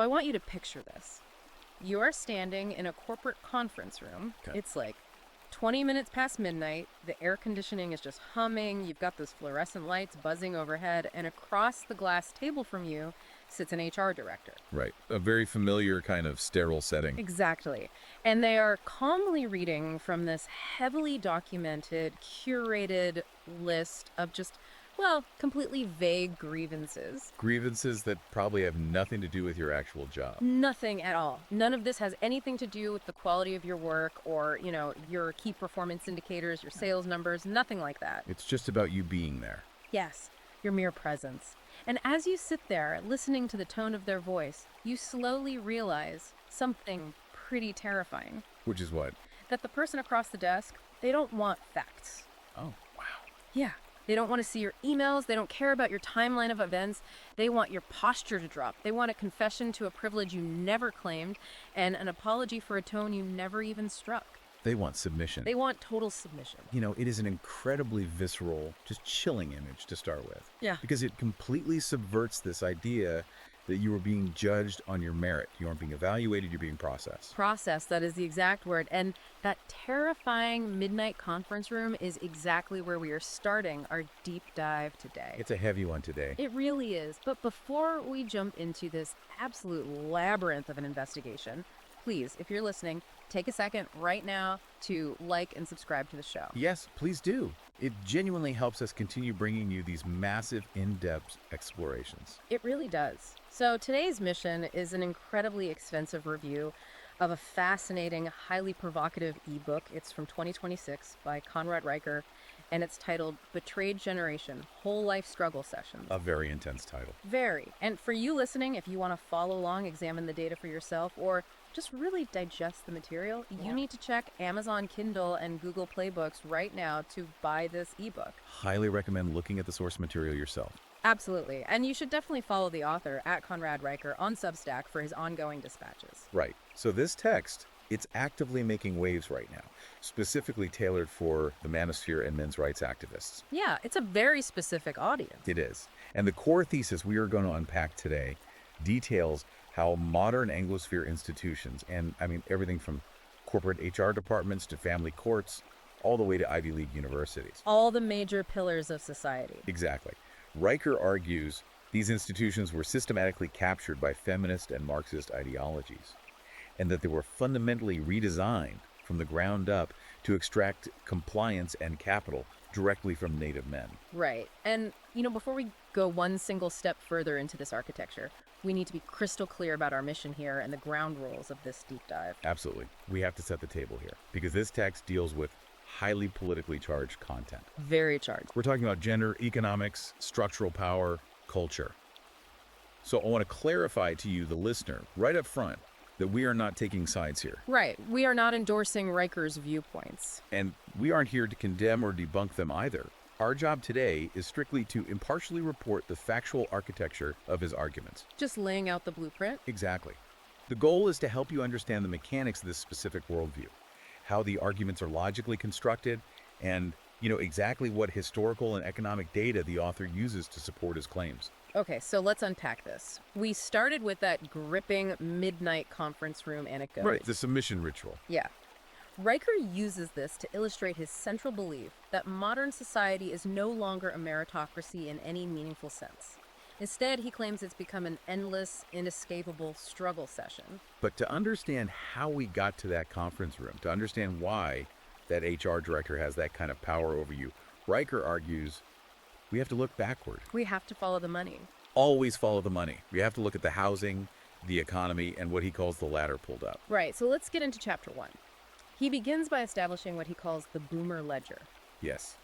So I want you to picture this. You are standing in a corporate conference room. Okay. It's like 20 minutes past midnight. The air conditioning is just humming. You've got those fluorescent lights buzzing overhead. And across the glass table from you sits an HR director. Right. A very familiar kind of sterile setting. Exactly. And they are calmly reading from this heavily documented, curated list of just, well, completely vague grievances. Grievances that probably have nothing to do with your actual job. Nothing at all. None of this has anything to do with the quality of your work or, your key performance indicators, your sales numbers, nothing like that. It's just about you being there. Yes, your mere presence. And as you sit there, listening to the tone of their voice, you slowly realize something pretty terrifying. Which is what? That the person across the desk, they don't want facts. Oh, wow. Yeah. They don't want to see your emails. They don't care about your timeline of events. They want your posture to drop. They want a confession to a privilege you never claimed and an apology for a tone you never even struck. They want submission. They want total submission. It is an incredibly visceral, just chilling image to start with. Yeah. Because it completely subverts this idea that you are being judged on your merit. You aren't being evaluated, you're being processed. Process, that is the exact word. And that terrifying midnight conference room is exactly where we are starting our deep dive today. It's a heavy one today. It really is. But before we jump into this absolute labyrinth of an investigation, please, if you're listening, take a second right now to like and subscribe to the show. Yes, please do. It genuinely helps us continue bringing you these massive, in-depth explorations. It really does. So today's mission is an incredibly expensive review of a fascinating, highly provocative ebook. It's from 2026 by Conrad Reicher, and it's titled Betrayed Generation, Whole Life Struggle Sessions. A very intense title. Very. And for you listening, if you want to follow along, examine the data for yourself, or just really digest the material, you need to check Amazon Kindle and Google Play Books right now to buy this ebook. Highly recommend looking at the source material yourself. Absolutely. And you should definitely follow the author at Conrad Reicher on Substack for his ongoing dispatches. Right. So this text, it's actively making waves right now, specifically tailored for the manosphere and men's rights activists. Yeah, it's a very specific audience. It is. And the core thesis we are going to unpack today details how modern Anglosphere institutions, and everything from corporate HR departments to family courts, all the way to Ivy League universities. All the major pillars of society. Exactly. Reicher argues these institutions were systematically captured by feminist and Marxist ideologies, and that they were fundamentally redesigned from the ground up to extract compliance and capital directly from native men. Right. And, before we go one single step further into this architecture, we need to be crystal clear about our mission here and the ground rules of this deep dive. Absolutely. We have to set the table here, because this text deals with highly politically charged content. Very charged. We're talking about gender, economics, structural power, culture. So I want to clarify to you, the listener, right up front, that we are not taking sides here. Right. We are not endorsing Reicher's viewpoints. And we aren't here to condemn or debunk them either. Our job today is strictly to impartially report the factual architecture of his arguments. Just laying out the blueprint? Exactly. The goal is to help you understand the mechanics of this specific worldview, how the arguments are logically constructed, and, exactly what historical and economic data the author uses to support his claims. Okay, so let's unpack this. We started with that gripping midnight conference room anecdote. Right, the submission ritual. Yeah. Reicher uses this to illustrate his central belief that modern society is no longer a meritocracy in any meaningful sense. Instead, he claims it's become an endless, inescapable struggle session. But to understand how we got to that conference room, to understand why that HR director has that kind of power over you, Reicher argues we have to look backward. We have to follow the money. Always follow the money. We have to look at the housing, the economy, and what he calls the ladder pulled up. Right, so let's get into chapter 1. He begins by establishing what he calls the boomer ledger. Yes.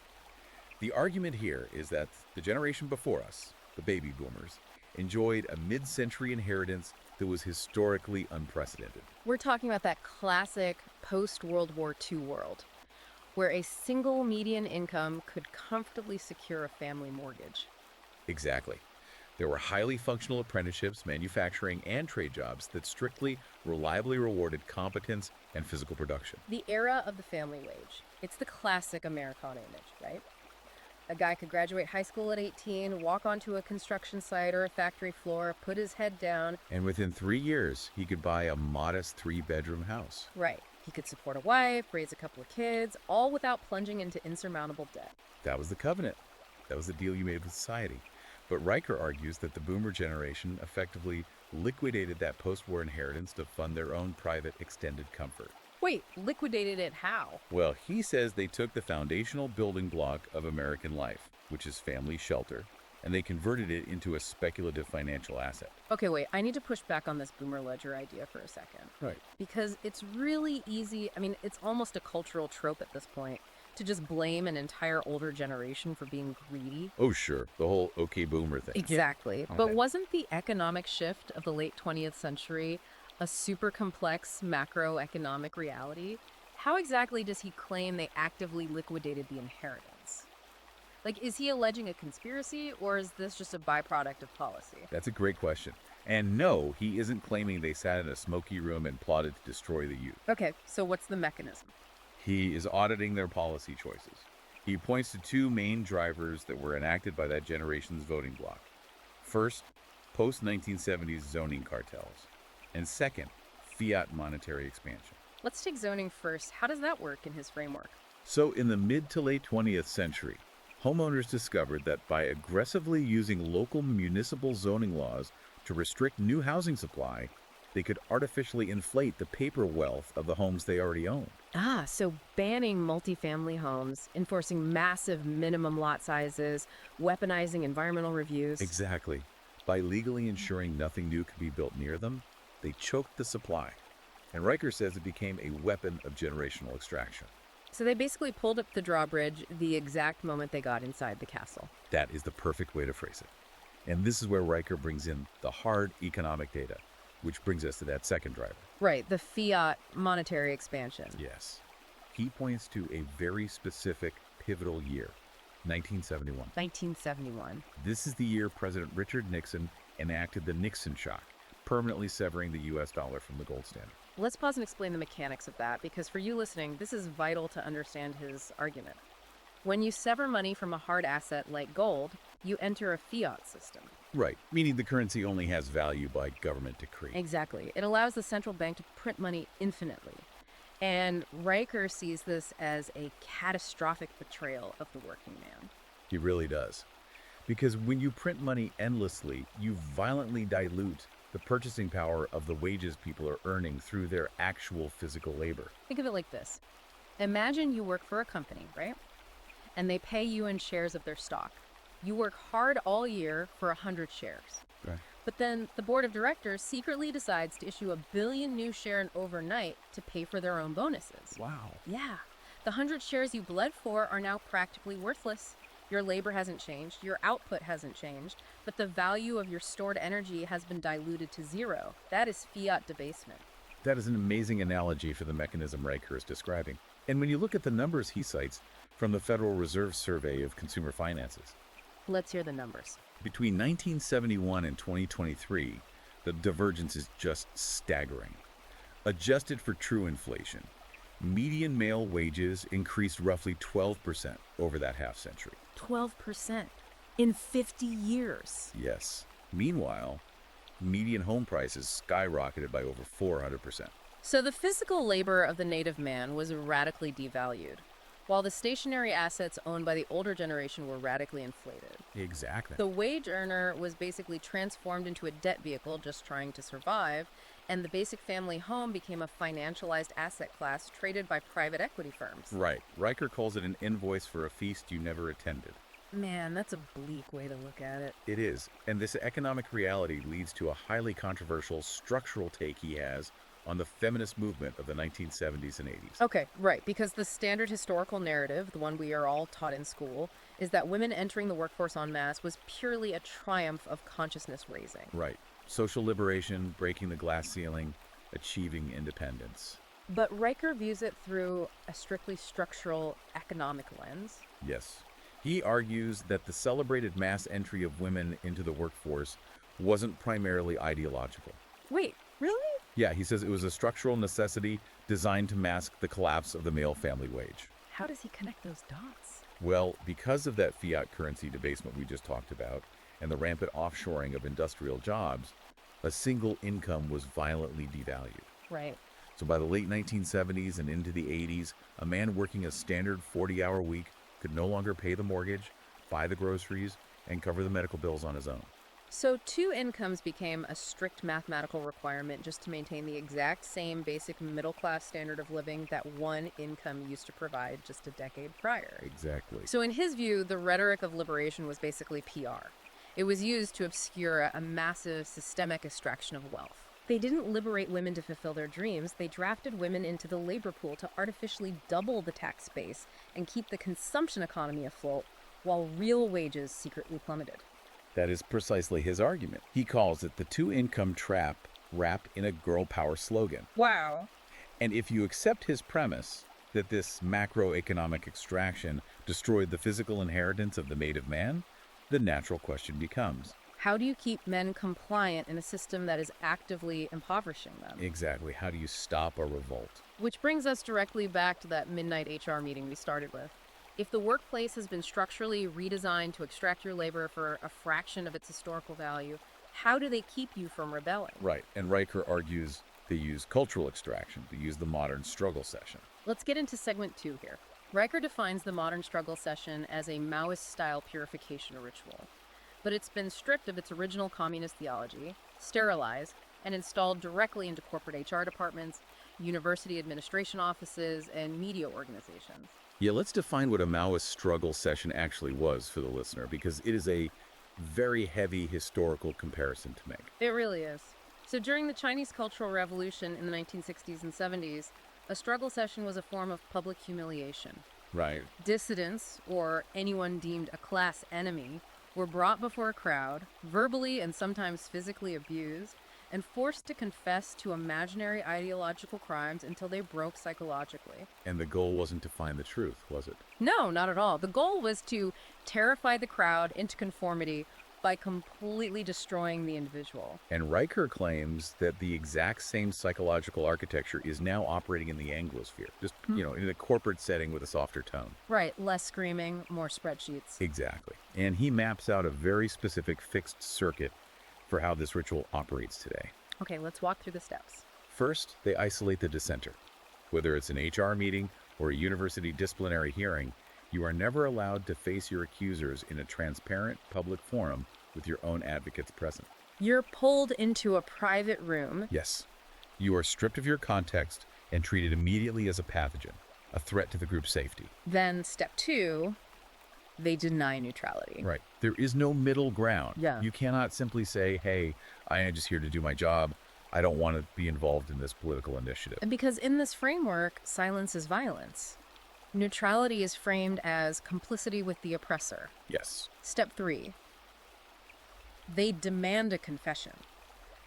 The argument here is that the generation before us, the baby boomers, enjoyed a mid-century inheritance that was historically unprecedented. We're talking about that classic post-World War II world, where a single median income could comfortably secure a family mortgage. Exactly. There were highly functional apprenticeships, manufacturing, and trade jobs that strictly, reliably rewarded competence and physical production. The era of the family wage. It's the classic Americana image, right? A guy could graduate high school at 18, walk onto a construction site or a factory floor, put his head down. And within 3 years, he could buy a modest 3-bedroom house. Right. He could support a wife, raise a couple of kids, all without plunging into insurmountable debt. That was the covenant. That was the deal you made with society. But Riker argues that the boomer generation effectively liquidated that post-war inheritance to fund their own private extended comfort. Wait, liquidated it how? Well, he says they took the foundational building block of American life, which is family shelter, and they converted it into a speculative financial asset. Okay, wait, I need to push back on this boomer ledger idea for a second. Right. Because it's really easy, it's almost a cultural trope at this point, to just blame an entire older generation for being greedy. Oh, sure. The whole okay boomer thing. Exactly. Okay. But wasn't the economic shift of the late 20th century a super complex macroeconomic reality? How exactly does he claim they actively liquidated the inheritance? Like, is he alleging a conspiracy, or is this just a byproduct of policy? That's a great question. And no, he isn't claiming they sat in a smoky room and plotted to destroy the youth. Okay, so what's the mechanism? He is auditing their policy choices. He points to 2 main drivers that were enacted by that generation's voting bloc. First, post-1970s zoning cartels. And second, fiat monetary expansion. Let's take zoning first. How does that work in his framework? So in the mid to late 20th century, homeowners discovered that by aggressively using local municipal zoning laws to restrict new housing supply, they could artificially inflate the paper wealth of the homes they already owned. Ah, so banning multifamily homes, enforcing massive minimum lot sizes, weaponizing environmental reviews. Exactly. By legally ensuring nothing new could be built near them, they choked the supply. And Riker says it became a weapon of generational extraction. So they basically pulled up the drawbridge the exact moment they got inside the castle. That is the perfect way to phrase it. And this is where Riker brings in the hard economic data, which brings us to that second driver. Right, the fiat monetary expansion. Yes. He points to a very specific pivotal year, 1971. 1971. This is the year President Richard Nixon enacted the Nixon shock, permanently severing the U.S. dollar from the gold standard. Let's pause and explain the mechanics of that, because for you listening, this is vital to understand his argument. When you sever money from a hard asset like gold, you enter a fiat system. Right, meaning the currency only has value by government decree. Exactly. It allows the central bank to print money infinitely. And Riker sees this as a catastrophic betrayal of the working man. He really does. Because when you print money endlessly, you violently dilute the purchasing power of the wages people are earning through their actual physical labor. Think of it like this. Imagine you work for a company, right? And they pay you in shares of their stock. You work hard all year for 100 shares. Right. But then the board of directors secretly decides to issue 1 billion new shares overnight to pay for their own bonuses. Wow. Yeah. The 100 shares you bled for are now practically worthless. Your labor hasn't changed, your output hasn't changed, but the value of your stored energy has been diluted to zero. That is fiat debasement. That is an amazing analogy for the mechanism Riker is describing. And when you look at the numbers he cites from the Federal Reserve Survey of Consumer Finances, Let's hear the numbers. between 1971 and 2023, the divergence is just staggering. Adjusted for true inflation, median male wages increased roughly 12% over that half century. 12% in 50 years. Yes. Meanwhile, median home prices skyrocketed by over 400%. So the physical labor of the native man was radically devalued, while the stationary assets owned by the older generation were radically inflated. Exactly. The wage earner was basically transformed into a debt vehicle just trying to survive, and the basic family home became a financialized asset class traded by private equity firms. Right. Riker calls it an invoice for a feast you never attended. Man, that's a bleak way to look at it. It is. And this economic reality leads to a highly controversial structural take he has on the feminist movement of the 1970s and 80s. Okay, right, because the standard historical narrative, the one we are all taught in school, is that women entering the workforce en masse was purely a triumph of consciousness raising. Right. Social liberation, breaking the glass ceiling, achieving independence. But Riker views it through a strictly structural economic lens. Yes. He argues that the celebrated mass entry of women into the workforce wasn't primarily ideological. Wait, really? Yeah, he says it was a structural necessity designed to mask the collapse of the male family wage. How does he connect those dots? Well, because of that fiat currency debasement we just talked about, and the rampant offshoring of industrial jobs, a single income was violently devalued. Right. So by the late 1970s and into the 80s, a man working a standard 40-hour week could no longer pay the mortgage, buy the groceries, and cover the medical bills on his own. So two incomes became a strict mathematical requirement just to maintain the exact same basic middle-class standard of living that one income used to provide just a decade prior. Exactly. So in his view, the rhetoric of liberation was basically PR. It was used to obscure a massive systemic extraction of wealth. They didn't liberate women to fulfill their dreams. They drafted women into the labor pool to artificially double the tax base and keep the consumption economy afloat while real wages secretly plummeted. That is precisely his argument. He calls it the two-income trap wrapped in a girl power slogan. Wow. And if you accept his premise that this macroeconomic extraction destroyed the physical inheritance of the native man, the natural question becomes, How do you keep men compliant in a system that is actively impoverishing them? exactly, how do you stop a revolt? Which brings us directly back to that midnight HR meeting we started with. If the workplace has been structurally redesigned to extract your labor for a fraction of its historical value, how do they keep you from rebelling? Right, and Riker argues they use cultural extraction, they use the modern struggle session. Let's get into segment 2 here. Riker defines the modern struggle session as a Maoist-style purification ritual, but it's been stripped of its original communist theology, sterilized, and installed directly into corporate HR departments, university administration offices, and media organizations. Yeah, let's define what a Maoist struggle session actually was for the listener, because it is a very heavy historical comparison to make. It really is. So during the Chinese Cultural Revolution in the 1960s and 70s, a struggle session was a form of public humiliation. Right. Dissidents, or anyone deemed a class enemy, were brought before a crowd, verbally and sometimes physically abused, and forced to confess to imaginary ideological crimes until they broke psychologically. And the goal wasn't to find the truth, was it? No, not at all. The goal was to terrify the crowd into conformity by completely destroying the individual. And Riker claims that the exact same psychological architecture is now operating in the Anglosphere, just, in a corporate setting with a softer tone. Right, less screaming, more spreadsheets. Exactly. And he maps out a very specific fixed circuit for how this ritual operates today. Okay, let's walk through the steps. First, they isolate the dissenter. Whether it's an HR meeting or a university disciplinary hearing, you are never allowed to face your accusers in a transparent public forum with your own advocates present. You're pulled into a private room. Yes, you are stripped of your context and treated immediately as a pathogen, a threat to the group's safety. Then step 2, they deny neutrality. Right. There is no middle ground. Yeah. You cannot simply say, hey, I am just here to do my job. I don't want to be involved in this political initiative. And because in this framework, silence is violence. Neutrality is framed as complicity with the oppressor. Yes. Step 3, they demand a confession.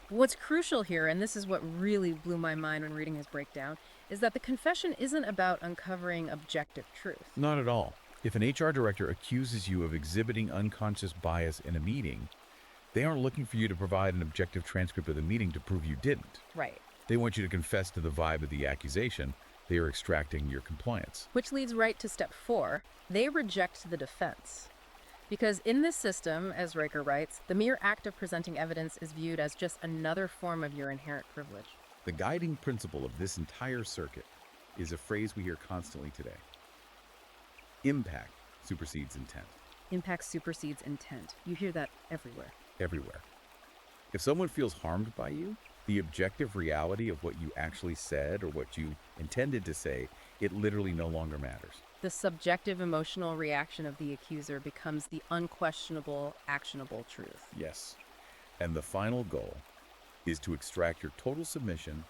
What's crucial here, and this is what really blew my mind when reading his breakdown, is that the confession isn't about uncovering objective truth. Not at all. If an HR director accuses you of exhibiting unconscious bias in a meeting, they aren't looking for you to provide an objective transcript of the meeting to prove you didn't. Right. They want you to confess to the vibe of the accusation. They are extracting your compliance. Which leads right to step 4. They reject the defense. Because in this system, as Riker writes, the mere act of presenting evidence is viewed as just another form of your inherent privilege. The guiding principle of this entire circuit is a phrase we hear constantly today. Impact supersedes intent. Impact supersedes intent. You hear that everywhere. Everywhere. If someone feels harmed by you, the objective reality of what you actually said or what you intended to say, it literally no longer matters. The subjective emotional reaction of the accuser becomes the unquestionable, actionable truth. Yes. And the final goal is to extract your total submission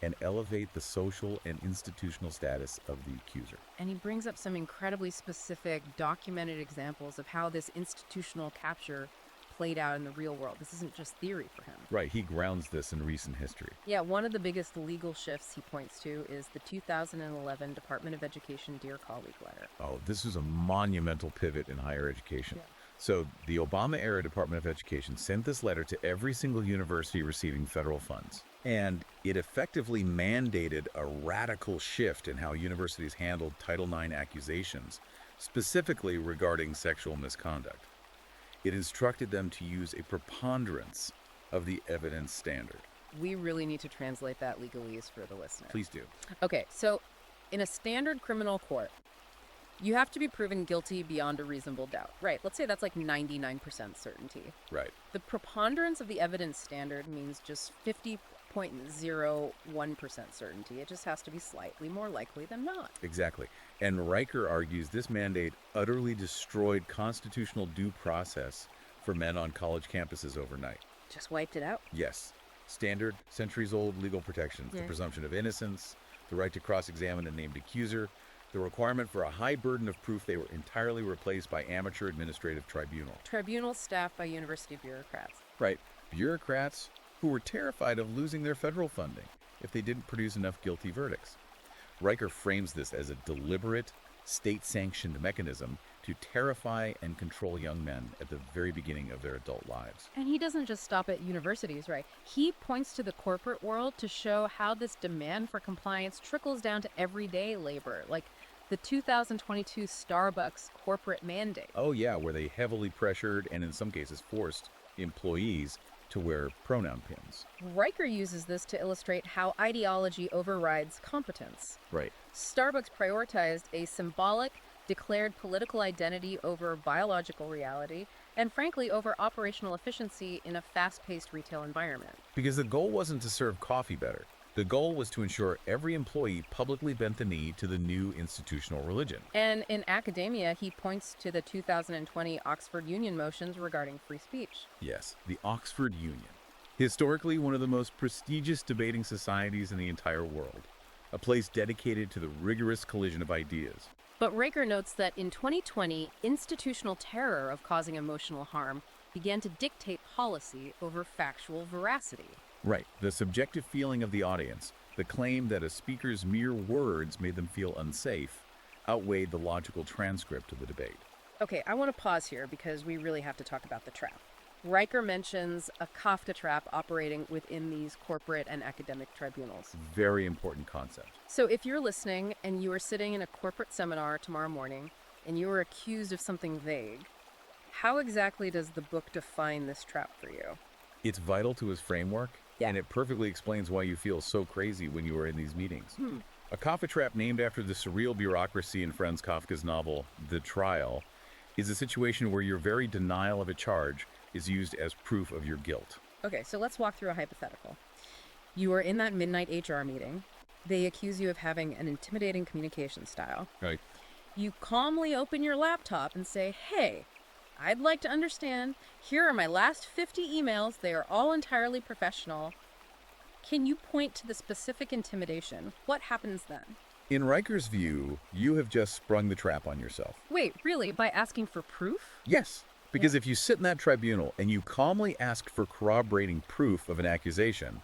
and elevate the social and institutional status of the accuser. And he brings up some incredibly specific, documented examples of how this institutional capture played out in the real world. This isn't just theory for him. Right, he grounds this in recent history. Yeah, one of the biggest legal shifts he points to is the 2011 Department of Education Dear Colleague letter. Oh, this was a monumental pivot in higher education. Yeah. So the Obama-era Department of Education sent this letter to every single university receiving federal funds. And it effectively mandated a radical shift in how universities handled Title IX accusations, specifically regarding sexual misconduct. It instructed them to use a preponderance of the evidence standard. We really need to translate that legalese for the listener. Please do. Okay, so in a standard criminal court, you have to be proven guilty beyond a reasonable doubt. Right, let's say that's like 99% certainty. Right. The preponderance of the evidence standard means just 50.01% certainty. It just has to be slightly more likely than not. Exactly. And Riker argues this mandate utterly destroyed constitutional due process for men on college campuses overnight. Just wiped it out. Yes. Standard, centuries-old legal protections, the presumption of innocence, the right to cross-examine a named accuser, the requirement for a high burden of proof. They were entirely replaced by amateur administrative tribunal. Tribunals staffed by university bureaucrats. Right. Bureaucrats who were terrified of losing their federal funding if they didn't produce enough guilty verdicts. Riker frames this as a deliberate, state-sanctioned mechanism to terrify and control young men at the very beginning of their adult lives. And he doesn't just stop at universities, right? He points to the corporate world to show how this demand for compliance trickles down to everyday labor, like the 2022 Starbucks corporate mandate. Oh yeah, where they heavily pressured and in some cases forced employees to wear pronoun pins. Riker uses this to illustrate how ideology overrides competence. Right. Starbucks prioritized a symbolic, declared political identity over biological reality, and frankly over operational efficiency in a fast-paced retail environment. Because the goal wasn't to serve coffee better. The goal was to ensure every employee publicly bent the knee to the new institutional religion. And in academia, he points to the 2020 Oxford Union motions regarding free speech. Yes, the Oxford Union. Historically one of the most prestigious debating societies in the entire world. A place dedicated to the rigorous collision of ideas. But Riker notes that in 2020, institutional terror of causing emotional harm began to dictate policy over factual veracity. Right. The subjective feeling of the audience, the claim that a speaker's mere words made them feel unsafe, outweighed the logical transcript of the debate. Okay, I want to pause here because we really have to talk about the trap. Riker mentions a Kafka trap operating within these corporate and academic tribunals. Very important concept. So if you're listening and you are sitting in a corporate seminar tomorrow morning and you are accused of something vague, how exactly does the book define this trap for you? It's vital to his framework, and it perfectly explains why you feel so crazy when you are in these meetings. A Kafka trap named after the surreal bureaucracy in Franz Kafka's novel, The Trial, is a situation where your very denial of a charge is used as proof of your guilt. Okay, so let's walk through a hypothetical. You are in that midnight HR meeting. They accuse you of having an intimidating communication style. Right. You calmly open your laptop and say, hey, I'd like to understand. Here are my last 50 emails. They are all entirely professional. Can you point to the specific intimidation? What happens then? In Riker's view, you have just sprung the trap on yourself. Wait, really? By asking for proof? Yes, because if you sit in that tribunal and you calmly ask for corroborating proof of an accusation,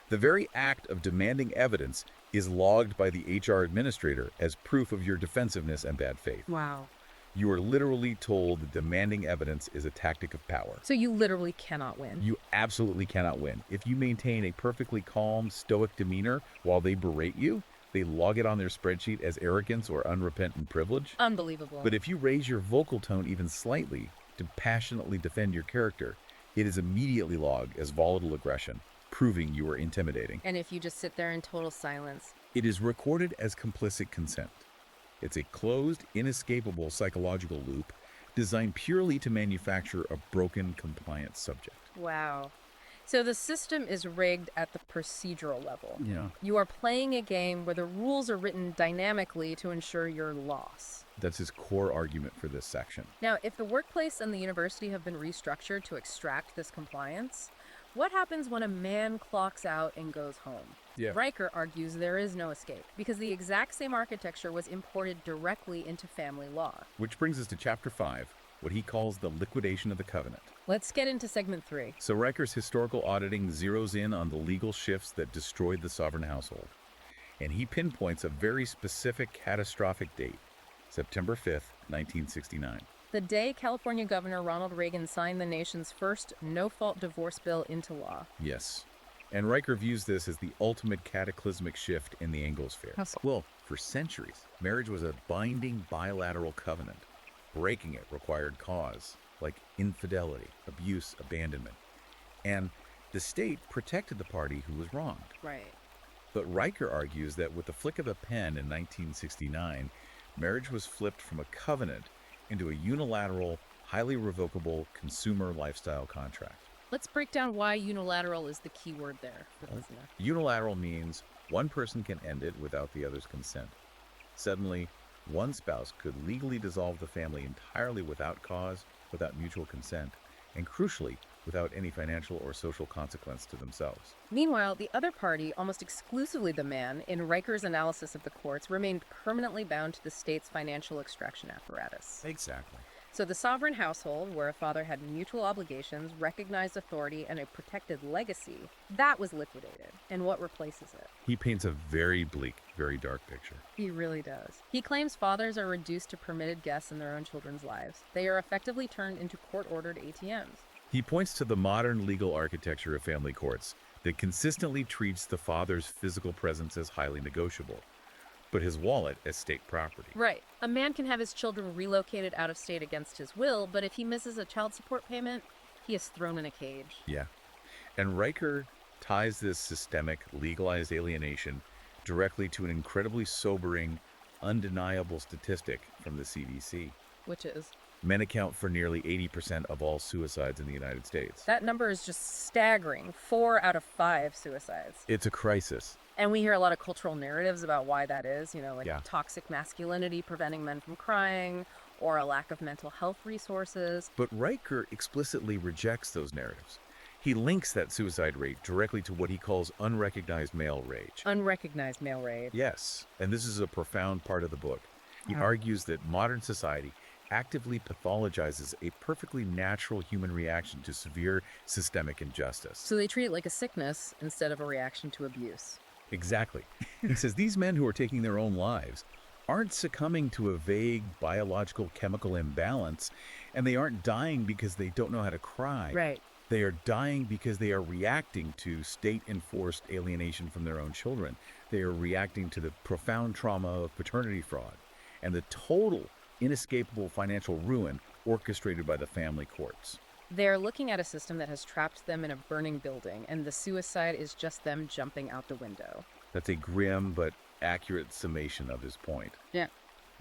the very act of demanding evidence is logged by the HR administrator as proof of your defensiveness and bad faith. Wow. You are literally told that demanding evidence is a tactic of power. So you literally cannot win. You absolutely cannot win. If you maintain a perfectly calm, stoic demeanor while they berate you, they log it on their spreadsheet as arrogance or unrepentant privilege. Unbelievable. But if you raise your vocal tone even slightly to passionately defend your character, it is immediately logged as volatile aggression, proving you are intimidating. And if you just sit there in total silence? It is recorded as complicit consent. It's a closed, inescapable psychological loop designed purely to manufacture a broken compliance subject. Wow. So the system is rigged at the procedural level. Yeah. You are playing a game where the rules are written dynamically to ensure your loss. That's his core argument for this section. Now, if the workplace and the university have been restructured to extract this compliance, what happens when a man clocks out and goes home? Yeah. Riker argues there is no escape because the exact same architecture was imported directly into family law. Which brings us to Chapter 5, what he calls the liquidation of the covenant. Let's get into segment 3. So Riker's historical auditing zeroes in on the legal shifts that destroyed the sovereign household. And he pinpoints a very specific catastrophic date, September 5th, 1969. The day California Governor Ronald Reagan signed the nation's first no-fault divorce bill into law. Yes. And Riker views this as the ultimate cataclysmic shift in the Anglosphere. How so? Well, For centuries, marriage was a binding bilateral covenant. Breaking it required cause, like infidelity, abuse, abandonment. And the state protected the party who was wronged. Right. But Riker argues that with the flick of a pen in 1969, marriage was flipped from a covenant into a unilateral, highly revocable consumer lifestyle contract. Let's break down why unilateral is the key word there for the listener. Unilateral means one person can end it without the other's consent. Suddenly, one spouse could legally dissolve the family entirely without cause, without mutual consent, and crucially, without any financial or social consequence to themselves. Meanwhile, the other party, almost exclusively the man, in Riker's analysis of the courts, remained permanently bound to the state's financial extraction apparatus. Exactly. So the sovereign household, where a father had mutual obligations, recognized authority, and a protected legacy, that was liquidated. And what replaces it? He paints a very bleak, very dark picture. He really does. He claims fathers are reduced to permitted guests in their own children's lives. They are effectively turned into court-ordered ATMs. He points to the modern legal architecture of family courts that consistently treats the father's physical presence as highly negotiable, but his wallet as state property. Right. A man can have his children relocated out of state against his will, but if he misses a child support payment, he is thrown in a cage. Yeah. And Riker ties this systemic, legalized alienation directly to an incredibly sobering, undeniable statistic from the CDC. Which is? Men account for nearly 80% of all suicides in the United States. That number is just staggering. 4 out of 5 suicides. It's a crisis. And we hear a lot of cultural narratives about why that is, like Yeah. toxic masculinity preventing men from crying, or a lack of mental health resources. But Riker explicitly rejects those narratives. He links that suicide rate directly to what he calls unrecognized male rage. Unrecognized male rage. Yes, and this is a profound part of the book. He Oh. argues that modern society actively pathologizes a perfectly natural human reaction to severe systemic injustice. So they treat it like a sickness instead of a reaction to abuse. Exactly. He says these men who are taking their own lives aren't succumbing to a vague biological chemical imbalance, and they aren't dying because they don't know how to cry. Right. They are dying because they are reacting to state-enforced alienation from their own children. They are reacting to the profound trauma of paternity fraud and the total, inescapable financial ruin orchestrated by the family courts. They're looking at a system that has trapped them in a burning building, and the suicide is just them jumping out the window. That's a grim but accurate summation of his point. Yeah.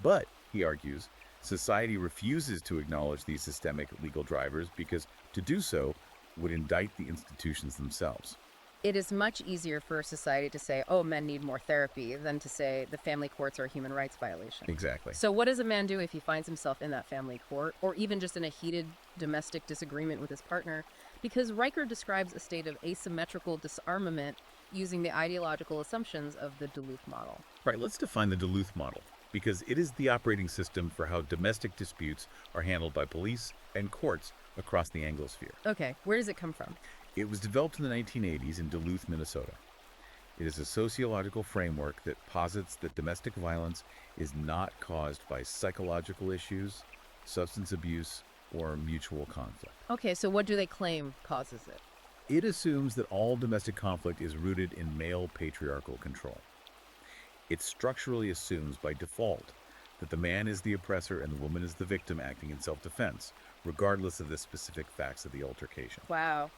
But, he argues, society refuses to acknowledge these systemic legal drivers because to do so would indict the institutions themselves. It is much easier for society to say, oh, men need more therapy, than to say the family courts are a human rights violation. Exactly. So what does a man do if he finds himself in that family court, or even just in a heated domestic disagreement with his partner? Because Riker describes a state of asymmetrical disarmament using the ideological assumptions of the Duluth model. Right, let's define the Duluth model, because it is the operating system for how domestic disputes are handled by police and courts across the Anglosphere. Okay, where does it come from? It was developed in the 1980s in Duluth, Minnesota. It is a sociological framework that posits that domestic violence is not caused by psychological issues, substance abuse, or mutual conflict. Okay, so what do they claim causes it? It assumes that all domestic conflict is rooted in male patriarchal control. It structurally assumes by default that the man is the oppressor and the woman is the victim acting in self-defense, regardless of the specific facts of the altercation. Wow.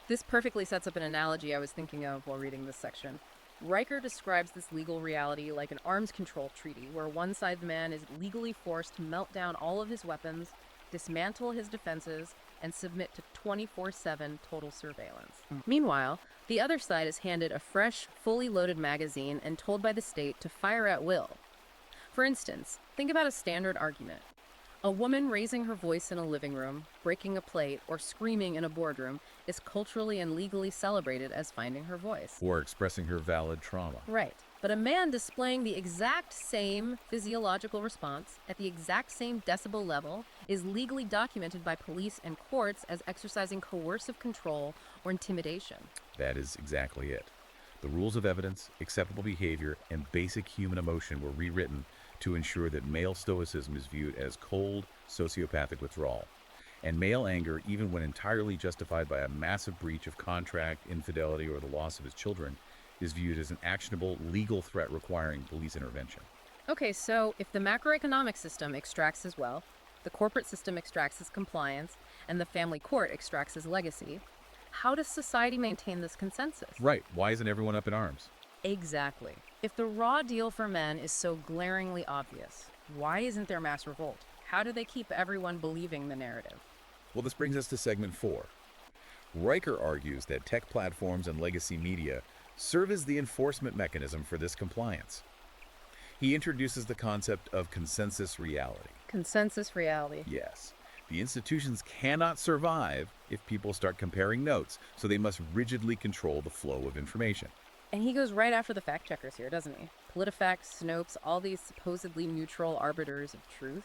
This perfectly sets up an analogy I was thinking of while reading this section. Riker describes this legal reality like an arms control treaty, where one side man is legally forced to melt down all of his weapons, dismantle his defenses, and submit to 24/7 total surveillance. Meanwhile, the other side is handed a fresh, fully loaded magazine and told by the state to fire at will. For instance, think about a standard argument. A woman raising her voice in a living room, breaking a plate, or screaming in a boardroom is culturally and legally celebrated as finding her voice. Or expressing her valid trauma. Right. But a man displaying the exact same physiological response at the exact same decibel level is legally documented by police and courts as exercising coercive control or intimidation. That is exactly it. The rules of evidence, acceptable behavior, and basic human emotion were rewritten to ensure that male stoicism is viewed as cold, sociopathic withdrawal, and male anger, even when entirely justified by a massive breach of contract, infidelity, or the loss of his children, is viewed as an actionable legal threat requiring police intervention. Okay, so if the macroeconomic system extracts his wealth, the corporate system extracts his compliance, and the family court extracts his legacy, how does society maintain this consensus? Right. Why isn't everyone up in arms? Exactly. If the raw deal for men is so glaringly obvious, why isn't there mass revolt? How do they keep everyone believing the narrative? Well, this brings us to segment 4. Riker argues that tech platforms and legacy media serve as the enforcement mechanism for this compliance. He introduces the concept of consensus reality. Consensus reality. Yes, the institutions cannot survive if people start comparing notes, so they must rigidly control the flow of information. And he goes right after the fact checkers here, doesn't he? PolitiFact, Snopes, all these supposedly neutral arbiters of truth.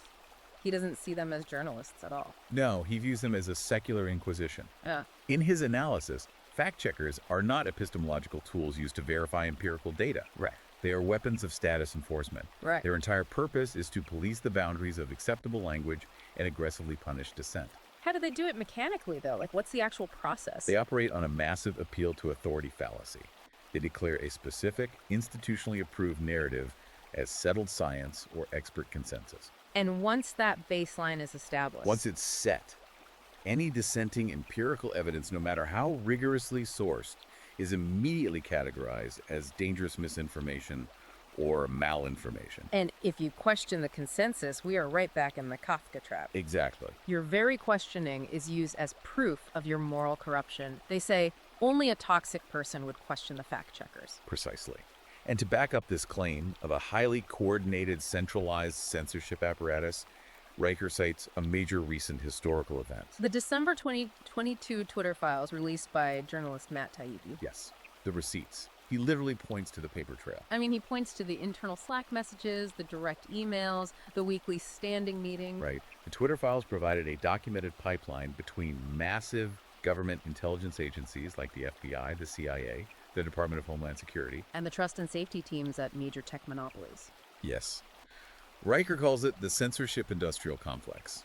He doesn't see them as journalists at all. No, he views them as a secular inquisition. Yeah. In his analysis, fact checkers are not epistemological tools used to verify empirical data. Right. They are weapons of status enforcement. Right. Their entire purpose is to police the boundaries of acceptable language and aggressively punish dissent. How do they do it mechanically, though? Like, what's the actual process? They operate on a massive appeal to authority fallacy. They declare a specific, institutionally approved narrative as settled science or expert consensus. And once that baseline is established, Once it's set, any dissenting empirical evidence, no matter how rigorously sourced, is immediately categorized as dangerous misinformation or malinformation. and if you question the consensus, we are right back in the Kafka trap. Exactly. Your very questioning is used as proof of your moral corruption. They say only a toxic person would question the fact checkers. Precisely. And to back up this claim of a highly coordinated, centralized censorship apparatus, Riker cites a major recent historical event. The December 2022 Twitter files released by journalist Matt Taibbi. Yes, the receipts. He literally points to the paper trail. I mean, he points to the internal Slack messages, the direct emails, the weekly standing meeting. Right. The Twitter files provided a documented pipeline between massive government intelligence agencies like the FBI, the CIA, the Department of Homeland Security. And the trust and safety teams at major tech monopolies. Yes. Riker calls it the censorship industrial complex.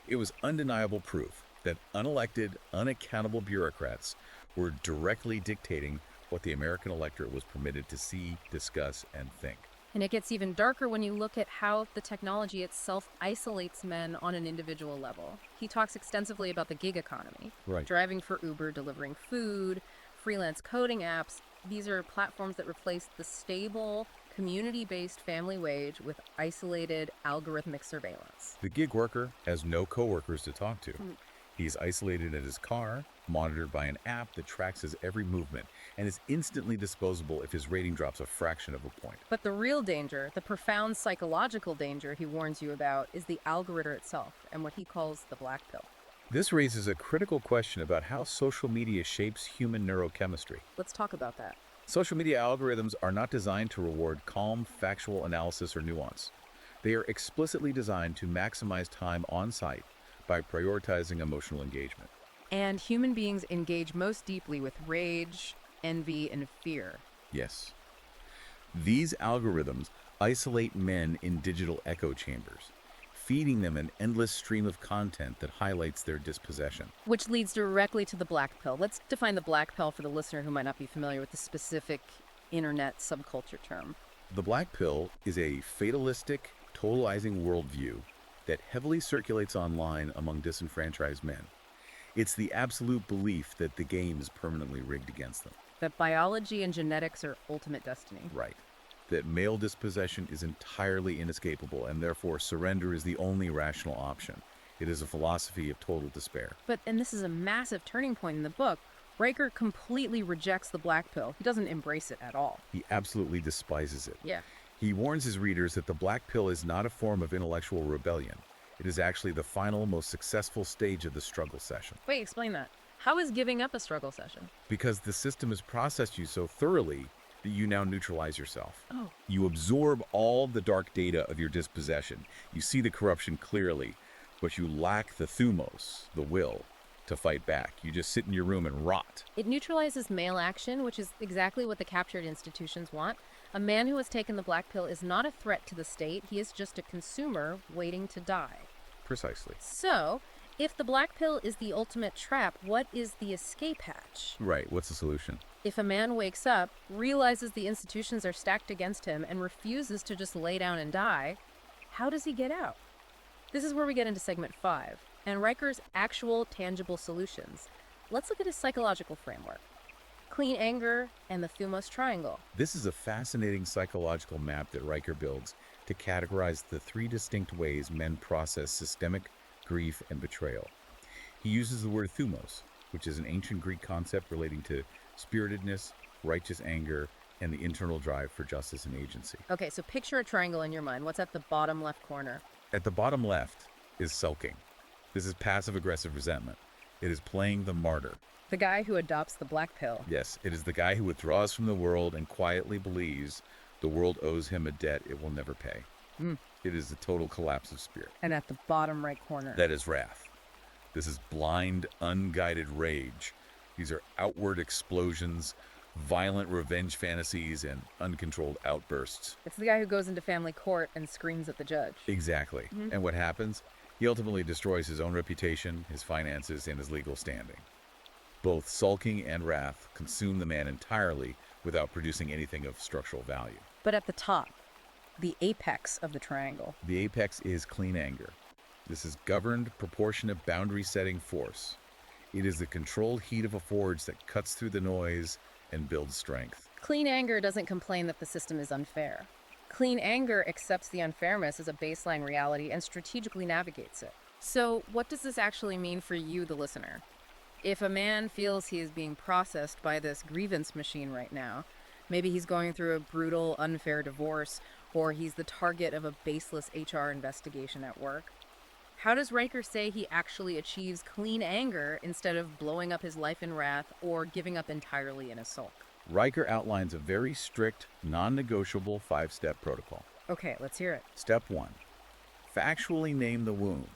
It was undeniable proof that unelected, unaccountable bureaucrats were directly dictating what the American electorate was permitted to see, discuss, and think. And it gets even darker when you look at how the technology itself isolates men on an individual level. He talks extensively about the gig economy. Right. Driving for Uber, delivering food, freelance coding apps. These are platforms that replace the stable, community-based family wage with isolated algorithmic surveillance. The gig worker has no coworkers to talk to. He's isolated in his car, monitored by an app that tracks his every movement, and is instantly disposable if his rating drops a fraction of a point. But the real danger, the profound psychological danger he warns you about, is the algorithm itself and what he calls the black pill. This raises a critical question about how social media shapes human neurochemistry. Let's talk about that. Social media algorithms are not designed to reward calm, factual analysis or nuance. They are explicitly designed to maximize time on site by prioritizing emotional engagement. And human beings engage most deeply with rage, envy, and fear. Yes. These algorithms isolate men in digital echo chambers, feeding them an endless stream of content that highlights their dispossession. Which leads directly to the black pill. Let's define the black pill for the listener who might not be familiar with the specific internet subculture term. The black pill is a fatalistic, totalizing worldview that heavily circulates online among disenfranchised men. It's the absolute belief that the game is permanently rigged against them. That biology and genetics are ultimate destiny. Right. That male dispossession is entirely inescapable, and therefore surrender is the only rational option. It is a philosophy of total despair. But, and this is a massive turning point in the book, Riker completely rejects the black pill. He doesn't embrace it at all. He absolutely despises it. Yeah. He warns his readers that the black pill is not a form of intellectual rebellion. It is actually the final, most successful stage of the struggle session. Wait, explain that. How is giving up a struggle session? Because the system has processed you so thoroughly that you now neutralize yourself. Oh. You absorb all the dark data of your dispossession. You see the corruption clearly, but you lack the thumos, the will, to fight back. You just sit in your room and rot. It neutralizes male action, which is exactly what the captured institutions want. A man who has taken the black pill is not a threat to the state. He is just a consumer waiting to die. Precisely. So, if the black pill is the ultimate trap, what is the escape hatch? Right. What's the solution? If a man wakes up, realizes the institutions are stacked against him, and refuses to just lay down and die, how does he get out? This is where we get into segment 5, and Riker's actual tangible solutions. Let's look at his psychological framework. Clean anger and the Thumos triangle. This is a fascinating psychological map that Riker builds to categorize the three distinct ways men process systemic grief and betrayal. He uses the word thumos, which is an ancient Greek concept relating to spiritedness, righteous anger, and the internal drive for justice and agency. Okay, so picture a triangle in your mind. What's at the bottom left corner? At the bottom left is sulking. This is passive-aggressive resentment. It is playing the martyr. The guy who adopts the black pill. Yes, it is the guy who withdraws from the world and quietly believes the world owes him a debt it will never pay. It is the total collapse of spirit. And at the bottom right corner. That is wrath. This is blind, unguided rage. These are outward explosions, violent revenge fantasies, and uncontrolled outbursts. It's the guy who goes into family court and screams at the judge. Exactly. And what happens? He ultimately destroys his own reputation, his finances, and his legal standing. Both sulking and wrath consume the man entirely without producing anything of structural value. But at the top, the apex of the triangle. The apex is clean anger. This is governed, proportionate, boundary-setting force. It is the controlled heat of a forge that cuts through the noise and builds strength. Clean anger doesn't complain that the system is unfair. Clean anger accepts the unfairness as a baseline reality and strategically navigates it. So, what does this actually mean for you, the listener? If a man feels he is being processed by this grievance machine right now, maybe he's going through a brutal, unfair divorce, or he's the target of a baseless HR investigation at work, how does Riker say he actually achieves clean anger instead of blowing up his life in wrath or giving up entirely in a sulk? Riker outlines a very strict, non-negotiable 5-step protocol. Okay, let's hear it. Step 1. Factually name the wound.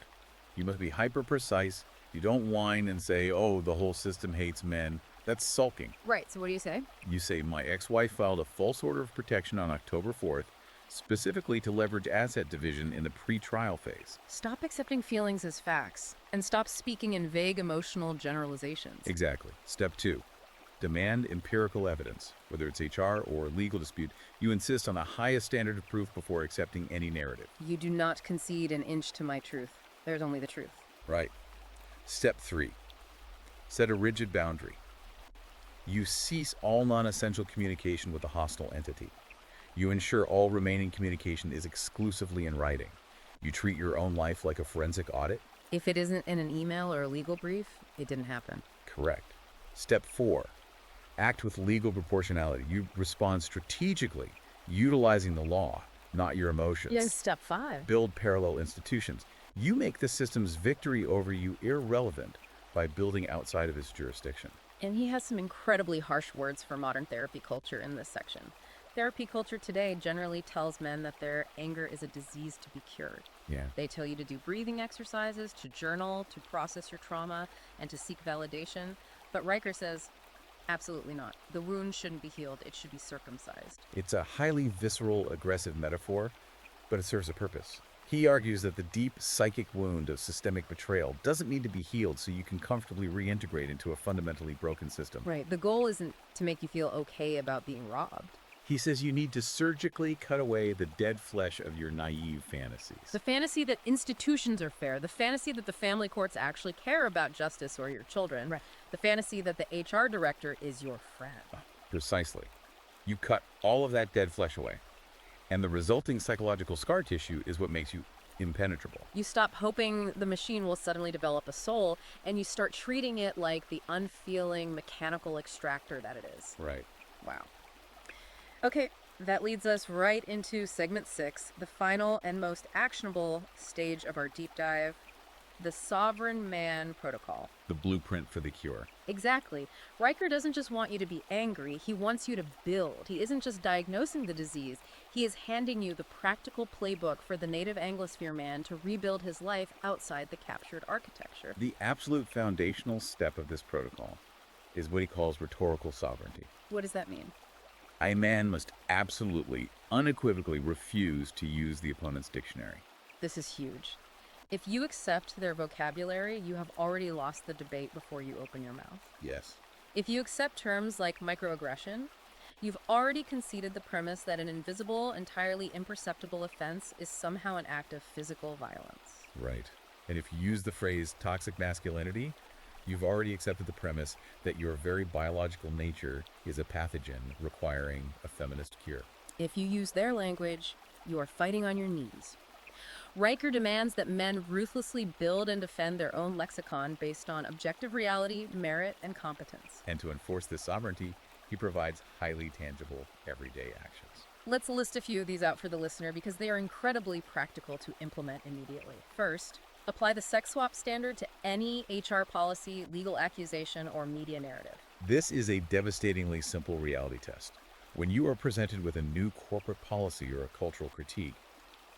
You must be hyper-precise. You don't whine and say, oh, the whole system hates men. That's sulking. Right, so what do you say? You say, my ex-wife filed a false order of protection on October 4th, specifically to leverage asset division in the pre-trial phase. Stop accepting feelings as facts and stop speaking in vague emotional generalizations. Exactly. Step 2. Demand empirical evidence. Whether it's HR or legal dispute, you insist on the highest standard of proof before accepting any narrative. You do not concede an inch to my truth. There's only the truth. Right. Step 3. Set a rigid boundary. You cease all non-essential communication with a hostile entity. You ensure all remaining communication is exclusively in writing. You treat your own life like a forensic audit. If it isn't in an email or a legal brief, it didn't happen. Correct. Step 4. Act with legal proportionality. You respond strategically, utilizing the law, not your emotions. Yeah, step 5. Build parallel institutions. You make the system's victory over you irrelevant by building outside of its jurisdiction. And he has some incredibly harsh words for modern therapy culture in this section. Therapy culture today generally tells men that their anger is a disease to be cured. Yeah. They tell you to do breathing exercises, to journal, to process your trauma, and to seek validation. But Riker says, absolutely not. The wound shouldn't be healed. It should be circumcised. It's a highly visceral, aggressive metaphor, but it serves a purpose. He argues that the deep psychic wound of systemic betrayal doesn't need to be healed so you can comfortably reintegrate into a fundamentally broken system. Right. The goal isn't to make you feel okay about being robbed. He says you need to surgically cut away the dead flesh of your naive fantasies. The fantasy that institutions are fair, the fantasy that the family courts actually care about justice or your children, Right. the fantasy that the HR director is your friend. Precisely. You cut all of that dead flesh away, and the resulting psychological scar tissue is what makes you impenetrable. You stop hoping the machine will suddenly develop a soul, and you start treating it like the unfeeling mechanical extractor that it is. Right. Wow. Okay, that leads us right into segment 6, the final and most actionable stage of our deep dive, the Sovereign Man Protocol. The blueprint for the cure. Exactly. Riker doesn't just want you to be angry, he wants you to build. He isn't just diagnosing the disease, he is handing you the practical playbook for the native Anglosphere man to rebuild his life outside the captured architecture. The absolute foundational step of this protocol is what he calls rhetorical sovereignty. What does that mean? A man must absolutely, unequivocally refuse to use the opponent's dictionary. This is huge. If you accept their vocabulary, you have already lost the debate before you open your mouth. Yes. If you accept terms like microaggression, you've already conceded the premise that an invisible, entirely imperceptible offense is somehow an act of physical violence. Right. And if you use the phrase toxic masculinity, you've already accepted the premise that your very biological nature is a pathogen requiring a feminist cure. If you use their language, you are fighting on your knees. Riker demands that men ruthlessly build and defend their own lexicon based on objective reality, merit, and competence. And to enforce this sovereignty, he provides highly tangible, everyday actions. Let's list a few of these out for the listener because they are incredibly practical to implement immediately. First, apply the sex swap standard to any HR policy, legal accusation, or media narrative. This is a devastatingly simple reality test. When you are presented with a new corporate policy or a cultural critique,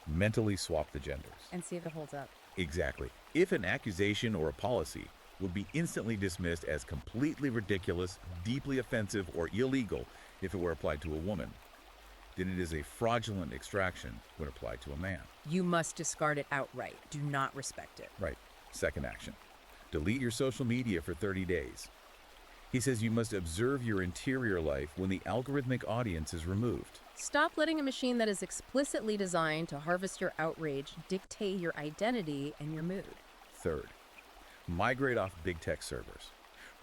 mentally swap the genders. And see if it holds up. Exactly. If an accusation or a policy would be instantly dismissed as completely ridiculous, deeply offensive, or illegal if it were applied to a woman, then it is a fraudulent extraction when applied to a man. You must discard it outright. Do not respect it. Right. Second action. Delete your social media for 30 days. He says you must observe your interior life when the algorithmic audience is removed. Stop letting a machine that is explicitly designed to harvest your outrage dictate your identity and your mood. Third, migrate off big tech servers.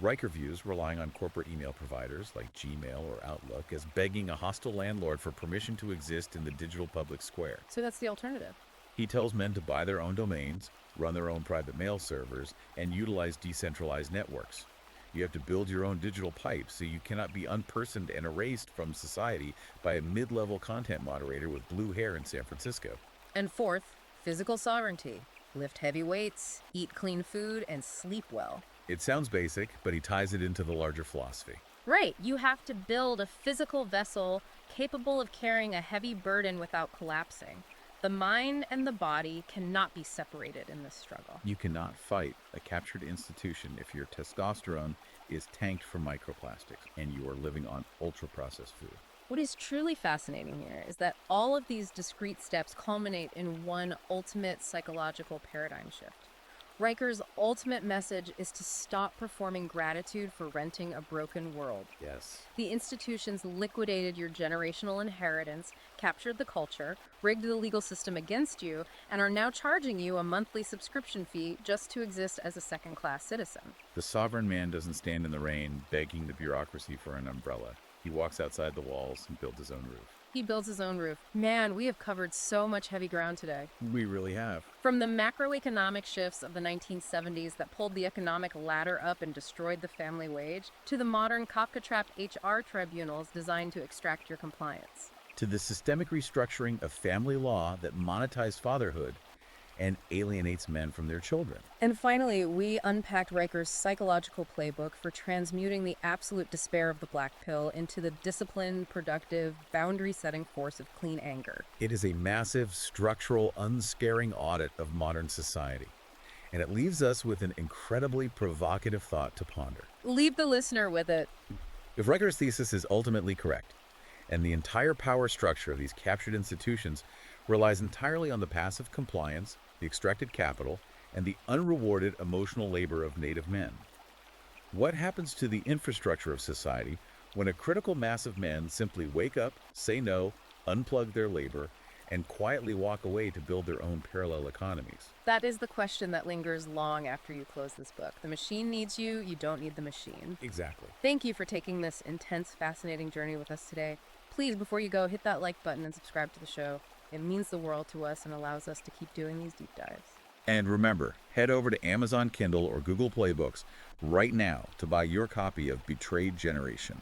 Riker views relying on corporate email providers like Gmail or Outlook as begging a hostile landlord for permission to exist in the digital public square. So that's the alternative. He tells men to buy their own domains, run their own private mail servers, and utilize decentralized networks. You have to build your own digital pipe so you cannot be unpersoned and erased from society by a mid-level content moderator with blue hair in San Francisco. And fourth, physical sovereignty. Lift heavy weights, eat clean food, and sleep well. It sounds basic, but he ties it into the larger philosophy. Right, you have to build a physical vessel capable of carrying a heavy burden without collapsing. The mind and the body cannot be separated in this struggle. You cannot fight a captured institution if your testosterone is tanked for microplastics and you are living on ultra-processed food. What is truly fascinating here is that all of these discrete steps culminate in one ultimate psychological paradigm shift. Riker's ultimate message is to stop performing gratitude for renting a broken world. Yes. The institutions liquidated your generational inheritance, captured the culture, rigged the legal system against you, and are now charging you a monthly subscription fee just to exist as a second-class citizen. The sovereign man doesn't stand in the rain begging the bureaucracy for an umbrella. He walks outside the walls and builds his own roof. He builds his own roof. Man, we have covered so much heavy ground today. We really have. From the macroeconomic shifts of the 1970s that pulled the economic ladder up and destroyed the family wage, to the modern Kafka-trapped HR tribunals designed to extract your compliance. To the systemic restructuring of family law that monetized fatherhood and alienates men from their children. And finally, we unpacked Riker's psychological playbook for transmuting the absolute despair of the black pill into the disciplined, productive, boundary-setting force of clean anger. It is a massive, structural, unscaring audit of modern society. And it leaves us with an incredibly provocative thought to ponder. Leave the listener with it. If Riker's thesis is ultimately correct, and the entire power structure of these captured institutions relies entirely on the passive compliance, the extracted capital, and the unrewarded emotional labor of native men. What happens to the infrastructure of society when a critical mass of men simply wake up, say no, unplug their labor, and quietly walk away to build their own parallel economies? That is the question that lingers long after you close this book. The machine needs you, you don't need the machine. Exactly. Thank you for taking this intense, fascinating journey with us today. Please, before you go, hit that like button and subscribe to the show. It means the world to us and allows us to keep doing these deep dives. And remember, head over to Amazon Kindle or Google Play Books right now to buy your copy of Betrayed Generation,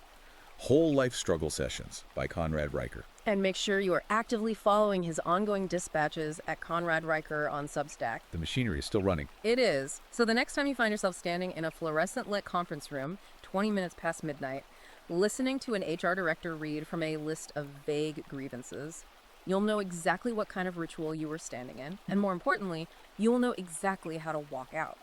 Whole Life Struggle Sessions by Conrad Riker. And make sure you are actively following his ongoing dispatches at Conrad Riker on Substack. The machinery is still running. It is. So the next time you find yourself standing in a fluorescent lit conference room, 20 minutes past midnight, listening to an HR director read from a list of vague grievances, you'll know exactly what kind of ritual you were standing in, and more importantly, you will know exactly how to walk out.